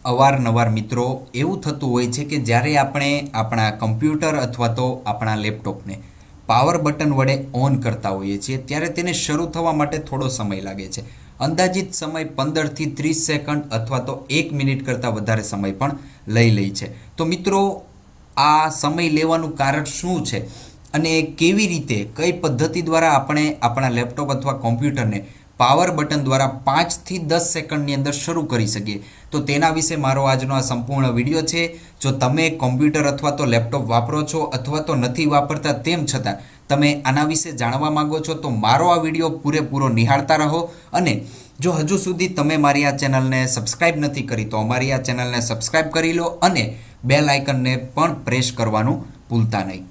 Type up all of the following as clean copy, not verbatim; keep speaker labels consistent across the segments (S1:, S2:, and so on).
S1: અવારનવાર મિત્રો એવું થતું હોય છે કે જ્યારે આપણે આપણા કમ્પ્યુટર અથવા તો આપણા લેપટોપને પાવર બટન વડે ઓન કરતા હોઈએ છીએ ત્યારે તેને શરૂ થવા માટે થોડો સમય લાગે છે. અંદાજિત સમય 15થી 30 સેકન્ડ અથવા તો 1 મિનિટ કરતાં વધારે સમય પણ લઈ લે છે. તો મિત્રો આ સમય લેવાનું કારણ શું છે અને કેવી રીતે કઈ પદ્ધતિ દ્વારા આપણે આપણા લેપટોપ અથવા કોમ્પ્યુટરને પાવર બટન દ્વારા 5થી 10 સેકન્ડની અંદર શરૂ કરી શકીએ, તો તેના વિશે મારો આજનો આ સંપૂર્ણ વિડીયો છે. જો તમે કોમ્પ્યુટર અથવા તો લેપટોપ વાપરો છો અથવા તો નથી વાપરતા તેમ છતાં તમે આના વિશે જાણવા માંગો છો તો મારો આ વિડીયો પૂરેપૂરો નિહાળતા રહો. અને જો હજુ સુધી તમે મારી આ ચેનલને સબસ્ક્રાઇબ નથી કરી તો અમારી આ ચેનલને સબસ્ક્રાઇબ કરી લો અને બેલ આઇકનને પણ પ્રેસ કરવાનું ભૂલતા નહીં.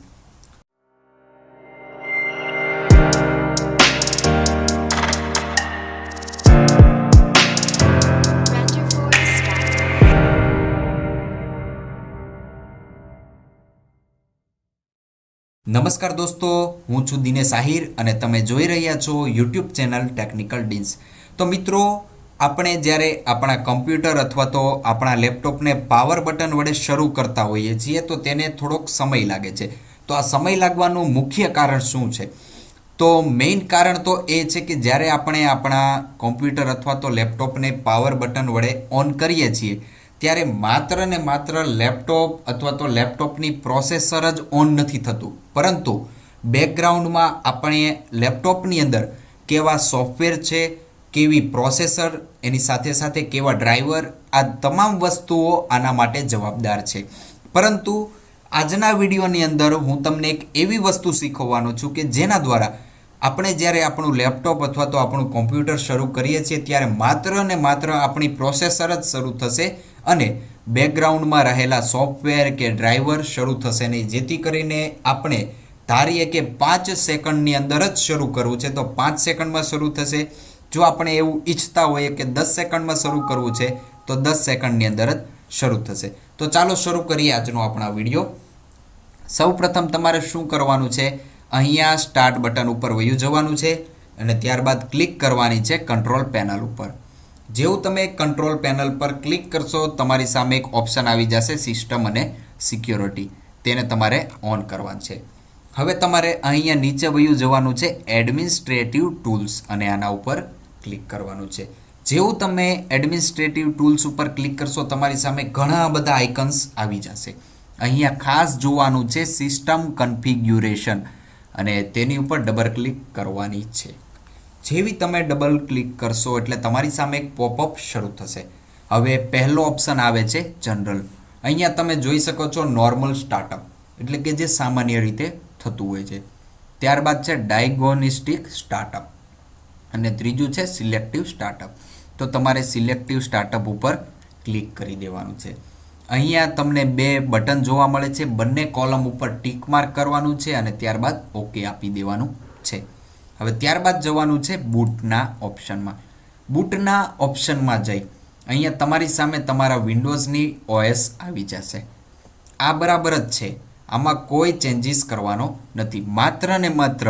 S1: નમસ્કાર દોસ્તો, હું છું દિનેશ આહિર અને તમે જોઈ રહ્યા છો યુટ્યુબ ચેનલ ટેકનિકલ ડિન્સ. તો મિત્રો, આપણે જ્યારે આપણા કમ્પ્યુટર અથવા તો આપણા લેપટોપને પાવર બટન વડે શરૂ કરતા હોઈએ છીએ તો તેને થોડોક સમય લાગે છે. તો આ સમય લાગવાનું મુખ્ય કારણ શું છે? તો મેઇન કારણ તો એ છે કે જ્યારે આપણે આપણા કોમ્પ્યુટર અથવા તો લેપટોપને પાવર બટન વડે ઓન કરીએ છીએ ત્યારે માત્ર ને માત્ર લેપટોપ અથવા તો લેપટોપની પ્રોસેસર જ ઓન નથી થતું, પરંતુ બેકગ્રાઉન્ડમાં આપણે લેપટોપની અંદર કેવા સોફ્ટવેર છે, કેવી પ્રોસેસર, એની સાથે સાથે કેવા ડ્રાઈવર, આ તમામ વસ્તુઓ આના માટે જવાબદાર છે. પરંતુ આજના વિડીયોની અંદર હું તમને એક એવી વસ્તુ શીખવવાનો છું કે જેના દ્વારા આપણે જ્યારે આપણું લેપટોપ અથવા તો આપણું કોમ્પ્યુટર શરૂ કરીએ છીએ ત્યારે માત્ર ને માત્ર આપણી પ્રોસેસર જ શરૂ થશે અને બેકગ્રાઉન્ડમાં રહેલા સોફ્ટવેર કે ડ્રાઈવર શરૂ થશે નહીં. જેથી કરીને આપણે ધારીએ કે 5 સેકન્ડની અંદર જ શરૂ કરવું છે તો 5 સેકન્ડમાં શરૂ થશે. જો આપણે એવું ઈચ્છતા હોઈએ કે 10 સેકન્ડમાં શરૂ કરવું છે તો 10 સેકન્ડની અંદર જ શરૂ થશે. તો ચાલો શરૂ કરીએ આજનો આપણા વિડીયો. સૌ પ્રથમ તમારે શું કરવાનું છે? અહીંયા સ્ટાર્ટ બટન ઉપર વયું જવાનું છે અને ત્યારબાદ ક્લિક કરવાની છે કંટ્રોલ પેનલ ઉપર. જેવું તમે કંટ્રોલ પેનલ પર ક્લિક કરશો તમારી સામે એક ઓપ્શન આવી જશે સિસ્ટમ અને સિક્યોરિટી. તેને તમારે ઓન કરવાનું છે. હવે તમારે અહીંયા નીચે વયું જવાનું છે એડમિનિસ્ટ્રેટિવ ટૂલ્સ અને આના ઉપર ક્લિક કરવાનું છે. જેવું તમે એડમિનિસ્ટ્રેટિવ ટૂલ્સ ઉપર ક્લિક કરશો તમારી સામે ઘણા બધા આઇકન્સ આવી જશે. અહીંયા ખાસ જોવાનું છે સિસ્ટમ કન્ફિગ્યુરેશન અને તેની ઉપર ડબલ ક્લિક કરવાની છે. જેવી તમે ડબલ ક્લિક કરશો એટલે તમારી સામે એક પોપઅપ શરૂ થશે. હવે પહેલો ઓપ્શન આવે છે જનરલ. અહીંયા તમે જોઈ શકો છો નોર્મલ સ્ટાર્ટઅપ એટલે કે જે સામાન્ય રીતે થતું હોય છે. ત્યારબાદ છે ડાયગ્નોસ્ટિક સ્ટાર્ટઅપ અને ત્રીજું છે સિલેક્ટિવ સ્ટાર્ટઅપ. તો તમારે સિલેક્ટિવ સ્ટાર્ટઅપ ઉપર ક્લિક કરી દેવાનું છે. અહીંયા તમને 2 બટન જોવા મળે છે. બંને કોલમ ઉપર ટીક માર્ક કરવાનું છે અને ત્યારબાદ ઓકે આપી દેવાનું છે. હવે ત્યારબાદ જવાનું છે બૂટના ઓપ્શનમાં. બૂટના ઓપ્શનમાં જઈ અહીંયા તમારી સામે તમારા વિન્ડોઝની OS આવી જશે. આ બરાબર જ છે, આમાં કોઈ ચેન્જીસ કરવાનો નથી. માત્ર ને માત્ર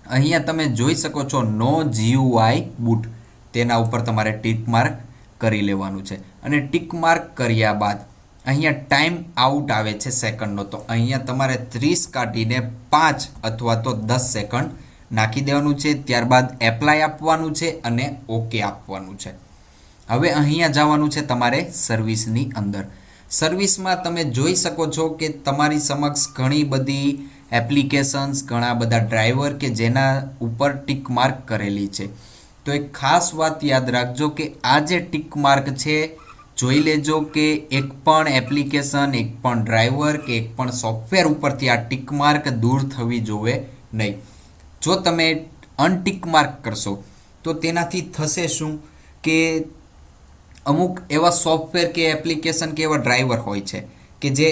S1: અહીંયા તમે જોઈ શકો છો નો GUI બૂટ, તેના ઉપર તમારે ટીક માર્ક કરી લેવાનું છે. અને ટીક માર્ક કર્યા બાદ અહીંયા ટાઈમ આઉટ આવે છે સેકન્ડનો, તો અહીંયા તમારે 30 કાઢીને 5 અથવા તો 10 સેકન્ડ નાખી દેવાનું છે. ત્યારબાદ એપ્લાય આપવાનું છે અને ઓકે આપવાનું છે. હવે અહીંયા જવાનું છે તમારે સર્વિસની અંદર. સર્વિસમાં તમે જોઈ શકો છો કે તમારી સમક્ષ ઘણી બધી એપ્લિકેશન્સ, ઘણા બધા ડ્રાઈવર કે જેના ઉપર ટીક માર્ક કરેલી છે. તો એક ખાસ વાત યાદ રાખજો કે આ જે ટીક માર્ક છે જોઈ લેજો કે એક પણ એપ્લિકેશન, એક પણ ડ્રાઈવર કે એક પણ સોફ્ટવેર ઉપરથી આ ટીક માર્ક દૂર થવી જોઈએ નહીં. જો તમે અનટીક માર્ક કરશો તો તેનાથી થશે શું કે અમુક એવા સોફ્ટવેર કે એપ્લિકેશન કે એવા ડ્રાઈવર હોય છે કે જે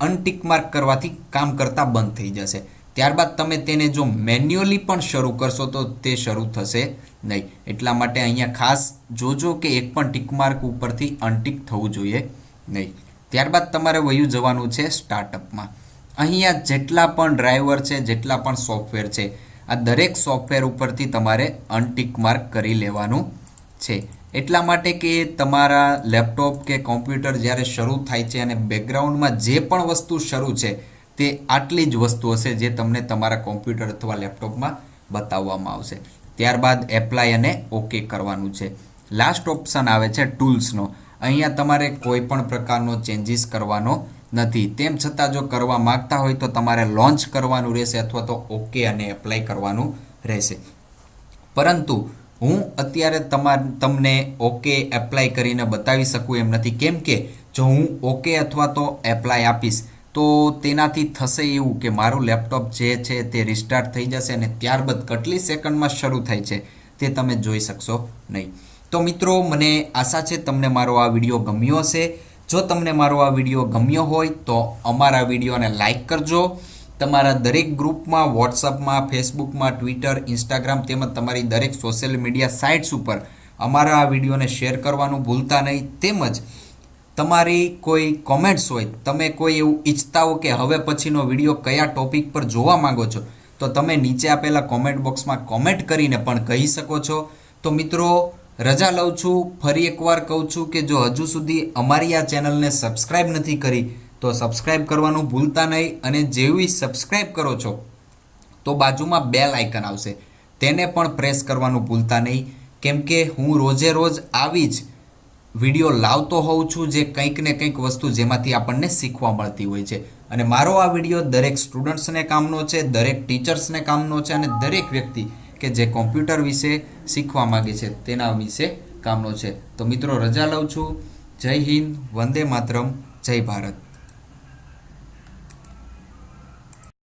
S1: અનટીક માર્ક કરવાથી કામ કરતા બંધ થઈ જશે. ત્યારબાદ તમે તેને જો મેન્યુઅલી પણ શરૂ કરશો તો તે શરૂ થશે નહીં. એટલા માટે અહીંયા ખાસ જોજો કે એક પણ ટીક માર્ક ઉપરથી અનટીક થવું જોઈએ નહીં. ત્યારબાદ તમારે વયું જવાનું છે સ્ટાર્ટઅપમાં. અહીંયા જેટલા પણ ડ્રાઈવર છે, જેટલા પણ સોફ્ટવેર છે, આ દરેક સોફ્ટવેર ઉપરથી તમારે અનટીક માર્ક કરી લેવાનું છે. એટલા માટે કે તમારા લેપટોપ કે કોમ્પ્યુટર જ્યારે શરૂ થાય છે અને બેકગ્રાઉન્ડમાં જે પણ વસ્તુ શરૂ છે તે આટલી જ વસ્તુ હશે જે તમને તમારા કોમ્પ્યુટર અથવા લેપટોપમાં બતાવવામાં આવશે. ત્યારબાદ એપ્લાય અને ઓકે કરવાનું છે. લાસ્ટ ઓપ્શન આવે છે ટૂલ્સનો. અહીંયા તમારે કોઈ પણ પ્રકારનો ચેન્જીસ કરવાનો નથી. તેમ છતાં જો કરવા માંગતા હોય તો તમારે લોન્ચ કરવાનું રહેશે અથવા તો ઓકે અને એપ્લાય કરવાનું રહેશે. પરંતુ હું અત્યારે તમને ઓકે એપ્લાય કરીને બતાવી શકું એમ નથી, કેમ કે જો હું ઓકે અથવા તો એપ્લાય આપીશ તો તેનાથી થશે એવું કે મારું લેપટોપ જે છે તે રિસ્ટાર્ટ થઈ જશે અને ત્યારબાદ કેટલી સેકન્ડમાં શરૂ થાય છે તે તમે જોઈ શકશો નહીં. તો મિત્રો, મને આશા છે તમને મારો આ વિડીયો ગમ્યો હશે. જો તમને મારો આ વિડીયો ગમ્યો હોય તો અમારા વિડીયોને લાઈક કરજો. તમારા દરેક ગ્રુપમાં, વોટ્સઅપમાં, ફેસબુકમાં, ટ્વિટર, ઇન્સ્ટાગ્રામ તેમજ તમારી દરેક સોશિયલ મીડિયા સાઇટ્સ ઉપર અમારા આ વિડીયોને શેર કરવાનું ભૂલતા નહીં. તેમજ તમારી કોઈ કોમેન્ટ્સ હોય, તમે કોઈ એવું ઈચ્છતા હો કે હવે પછીનો વિડીયો કયા ટોપિક પર જોવા માંગો છો, તો તમે નીચે આપેલા કોમેન્ટ બોક્સમાં કોમેન્ટ કરીને પણ કહી શકો છો. તો મિત્રો, રજા લઉં છું. ફરી એકવાર કહું છું કે જો હજુ સુધી અમારી આ ચેનલને સબસ્ક્રાઈબ નથી કરી તો સબસ્ક્રાઈબ કરવાનું ભૂલતા નહીં. અને જેવી સબસ્ક્રાઈબ કરો છો તો બાજુમાં બેલ આઇકન આવશે, તેને પણ પ્રેસ કરવાનું ભૂલતા નહીં. કેમ કે હું રોજે રોજ આવી જ વિડીયો લાવતો હોઉં છું જે કંઈક ને કંઈક વસ્તુ જેમાંથી આપણને શીખવા મળતી હોય છે. અને મારો આ વિડીયો દરેક સ્ટુડન્ટ્સને કામનો છે, દરેક ટીચર્સને કામનો છે અને દરેક વ્યક્તિ કે જે કોમ્પ્યુટર વિશે શીખવા માગે છે તેના વિશે કામનો છે. તો મિત્રો, રજા લઉં છું. જય હિન્દ, વંદે માતરમ, જય ભારત.